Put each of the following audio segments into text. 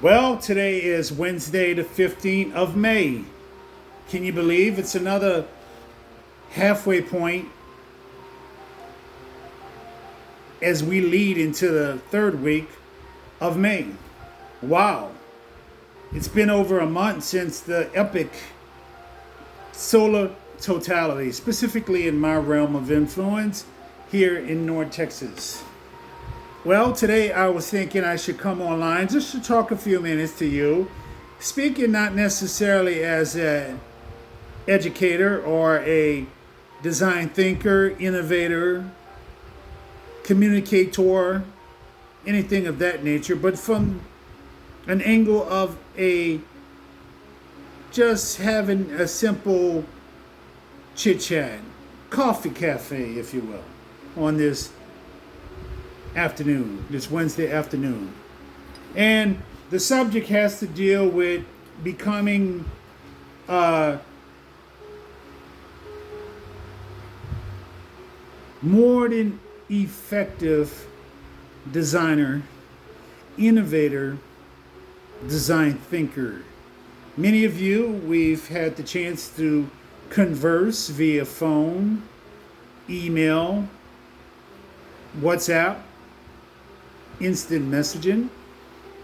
Well, today is Wednesday, the 15th of May. Can you believe it's another halfway point as we lead into the third week of May? Wow. It's been over a month since the epic solar totality, specifically in my realm of influence here in North Texas. Well, today I was thinking I should come online just to talk a few minutes to you, speaking not necessarily as an educator or a design thinker, innovator, communicator, anything of that nature, but from an angle of just having a simple chit-chat, coffee cafe, if you will, on this afternoon, this Wednesday afternoon. And the subject has to deal with becoming more than effective designer, innovator, design thinker. Many of you, we've had the chance to converse via phone, email, WhatsApp, instant messaging,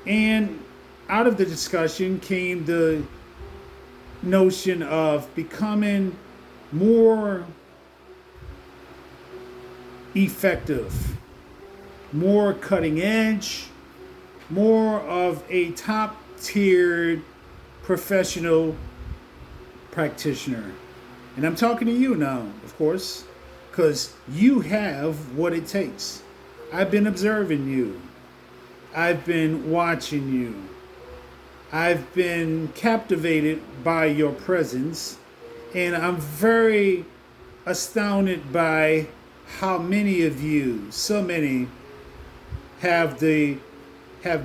and out of the discussion came the notion of becoming more effective, more cutting edge, more of a top-tiered professional practitioner. And I'm talking to you now, of course, because you have what it takes. I've been observing you. I've been watching you. I've been captivated by your presence. And I'm very astounded by how many of you, so many, have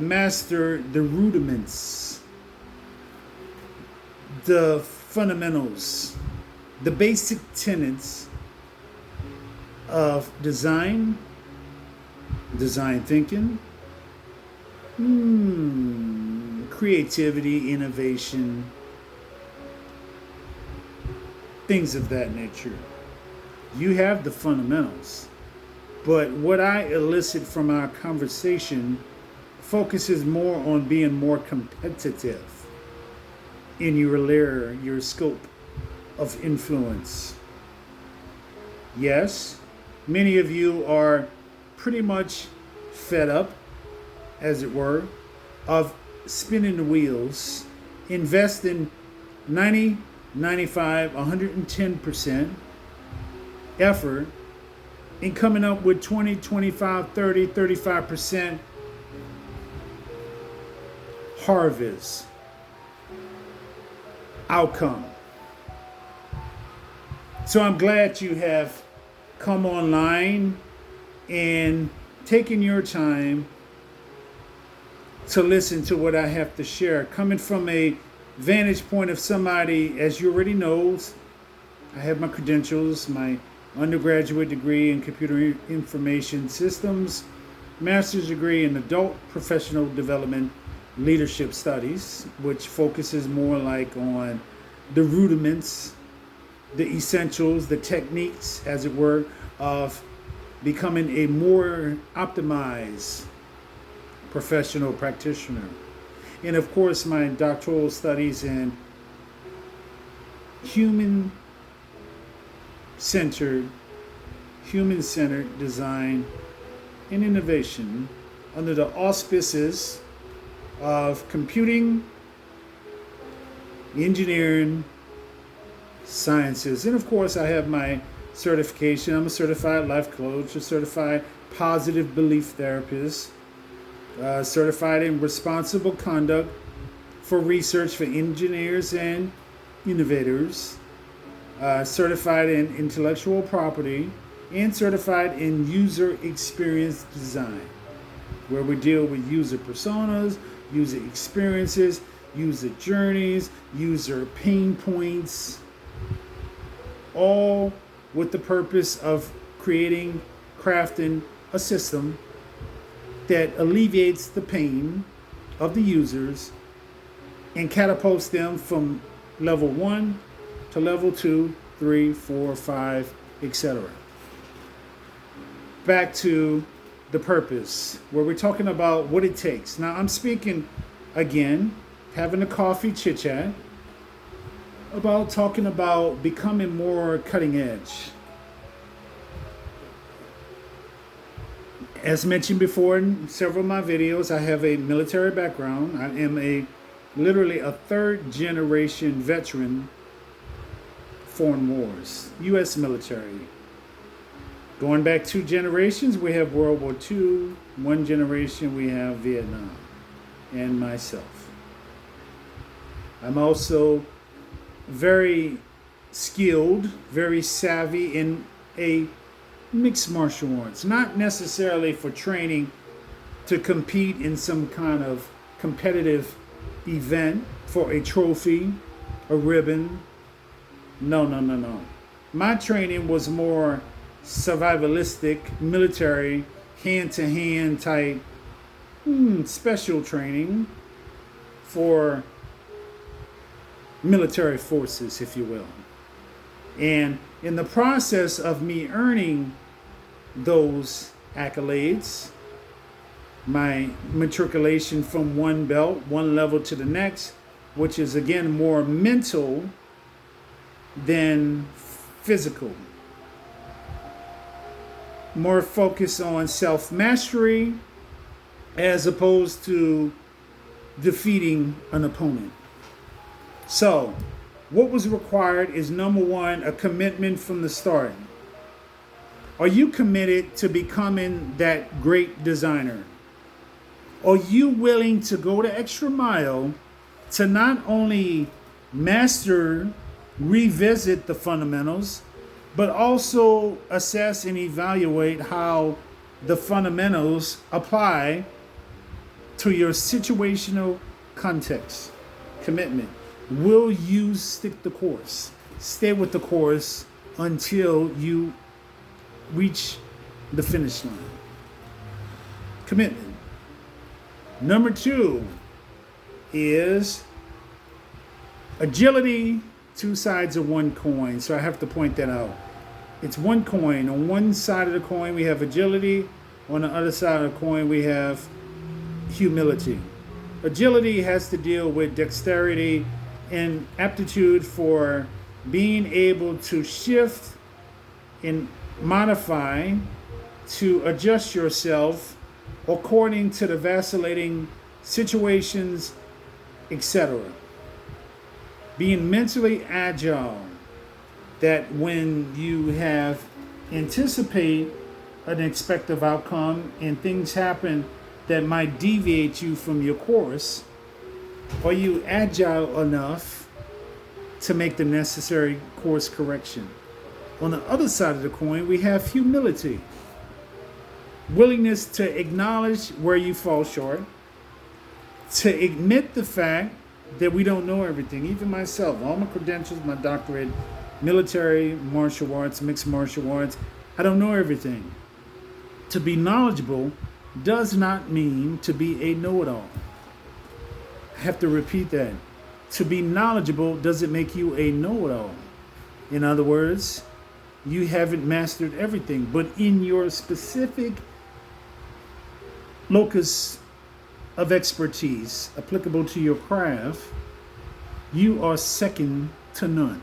mastered the rudiments, the fundamentals, the basic tenets of design thinking, creativity, innovation, things of that nature. You have the fundamentals. But what I elicit from our conversation focuses more on being more competitive in your scope of influence. Yes, many of you are pretty much fed up, as it were, of spinning the wheels, investing 90, 95, 110% effort in coming up with 20, 25, 30, 35% harvest outcome. So I'm glad you have come online and taken your time to listen to what I have to share. Coming from a vantage point of somebody, as you already know, I have my credentials, my undergraduate degree in computer information systems, master's degree in adult professional development leadership studies, which focuses more like on the rudiments, the essentials, the techniques, as it were, of becoming a more optimized professional practitioner. And of course, my doctoral studies in human-centered design and innovation under the auspices of computing, engineering, sciences. And of course, I have my certification. I'm a certified life coach, a certified positive belief therapist, certified in responsible conduct for research for engineers and innovators, certified in intellectual property, and certified in user experience design, where we deal with user personas, user experiences, user journeys, user pain points, all with the purpose of crafting a system that alleviates the pain of the users and catapults them from level 1 to level 2, 3, 4, 5, etc. Back to the purpose, where we're talking about what it takes. Now, I'm speaking, again, having a coffee chit-chat, about talking about becoming more cutting edge. As mentioned before in several of my videos, I have a military background. I am literally a third generation veteran, foreign wars, U.S. military. Going back 2 generations, we have World War II. 1 generation, we have Vietnam, and myself. I'm also very skilled, very savvy in a mixed martial arts, not necessarily for training to compete in some kind of competitive event for a trophy, a ribbon. No. My training was more survivalistic, military, hand-to-hand type, special training for military forces, if you will. And in the process of me earning those accolades, my matriculation from one belt, one level to the next, which is again more mental than physical, more focused on self-mastery as opposed to defeating an opponent. So, what was required is, number 1, a commitment from the start. Are you committed to becoming that great designer? Are you willing to go the extra mile to not only master, revisit the fundamentals, but also assess and evaluate how the fundamentals apply to your situational context? Commitment. Will you stick the course? Stay with the course until you reach the finish line. Commitment. Number 2 is agility, 2 sides of one coin. So I have to point that out. It's one coin. On one side of the coin, we have agility. On the other side of the coin, we have humility. Agility has to deal with dexterity and aptitude for being able to shift and modify to adjust yourself according to the vacillating situations, etc. Being mentally agile, that when you have anticipate an expected outcome and things happen that might deviate you from your course, are you agile enough to make the necessary course correction? On the other side of the coin, we have humility. Willingness to acknowledge where you fall short, to admit the fact that we don't know everything. Even myself, all my credentials, my doctorate, military, martial arts, mixed martial arts, I don't know everything. To be knowledgeable does not mean to be a know-it-all. I have to repeat that. To be knowledgeable doesn't make you a know-it-all. In other words, you haven't mastered everything, but in your specific locus of expertise applicable to your craft, you are second to none.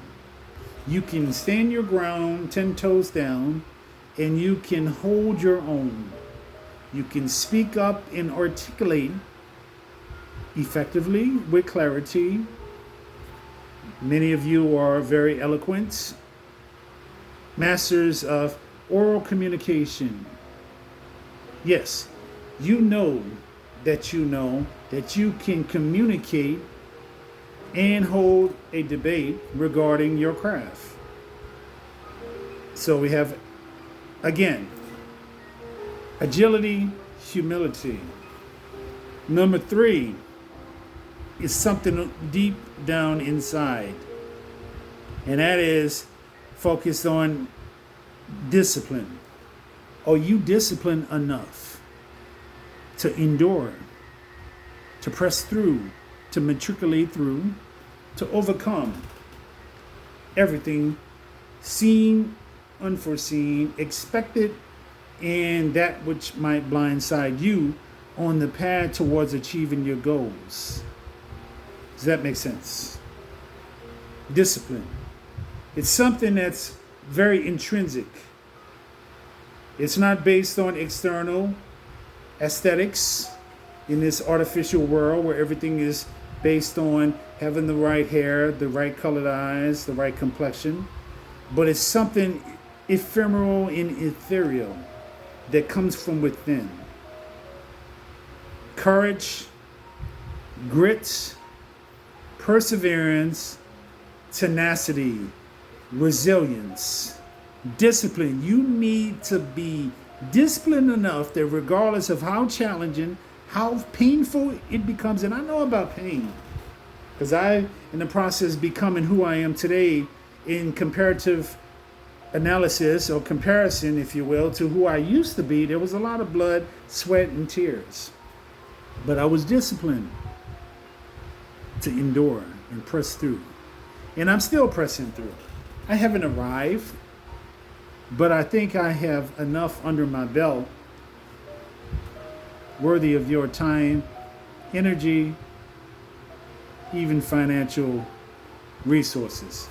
You can stand your ground 10 toes down, and you can hold your own. You can speak up and articulate effectively with clarity. Many of you are very eloquent, masters of oral communication. Yes, you know that you can communicate and hold a debate regarding your craft. So we have, again, agility, humility. Number 3 is something deep down inside, and that is focused on discipline. Are you disciplined enough to endure, to to press through, to matriculate through, to overcome everything seen, unforeseen, expected, and that which might blindside you on the path towards achieving your goals. Does that make sense? Discipline. It's something that's very intrinsic. It's not based on external aesthetics in this artificial world where everything is based on having the right hair, the right colored eyes, the right complexion. But it's something ephemeral and ethereal that comes from within. Courage, grit, perseverance, tenacity, resilience, discipline. You need to be disciplined enough that regardless of how challenging, how painful it becomes, and I know about pain, because I, in the process, becoming who I am today in comparative analysis or comparison, if you will, to who I used to be, there was a lot of blood, sweat, and tears. But I was disciplined to endure and press through. And I'm still pressing through. I haven't arrived, but I think I have enough under my belt worthy of your time, energy, even financial resources.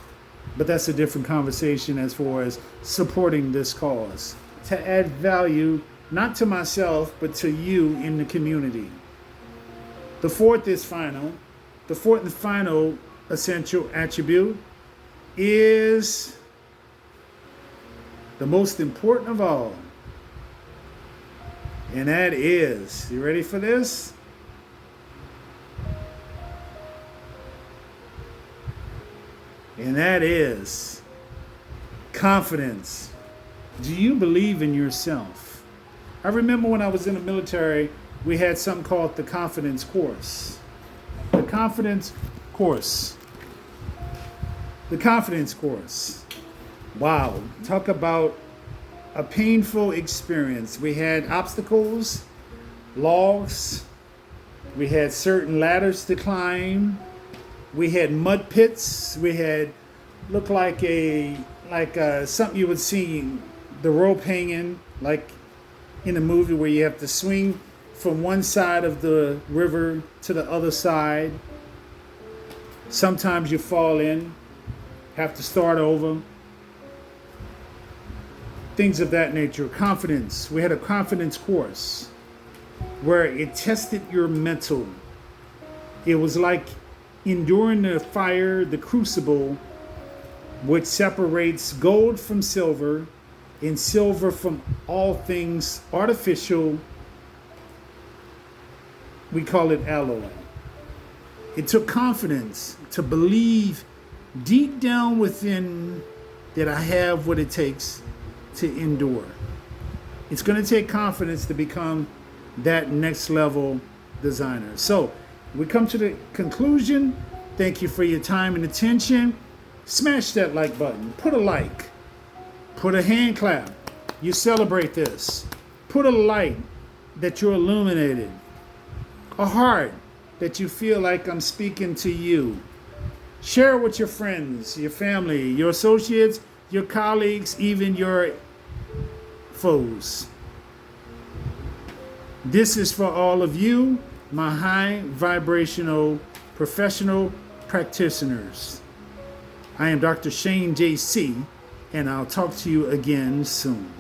But that's a different conversation as far as supporting this cause, to add value, not to myself, but to you in the community. The fourth is final. The fourth and final essential attribute is the most important of all. And that is, you ready for this? And that is confidence. Do you believe in yourself? I remember when I was in the military, we had something called the confidence course. The confidence course. The confidence course. Wow. Talk about a painful experience. We had obstacles, logs. We had certain ladders to climb. We had mud pits. We had looked like something you would see, the rope hanging, like in a movie where you have to swing from one side of the river to the other side. Sometimes you fall in, have to start over. Things of that nature. Confidence. We had a confidence course where it tested your mental. It was like enduring the fire, the crucible, which separates gold from silver and silver from all things artificial. We call it alloy. It took confidence to believe deep down within that I have what it takes to endure. It's going to take confidence to become that next level designer. So we come to the conclusion. Thank you for your time and attention. Smash that like button. Put a like. Put a hand clap. You celebrate this. Put a light that you're illuminated. A heart that you feel like I'm speaking to you. Share it with your friends, your family, your associates, your colleagues, even your foes. This is for all of you, my high vibrational professional practitioners. I am Dr. Shane J.C., and I'll talk to you again soon.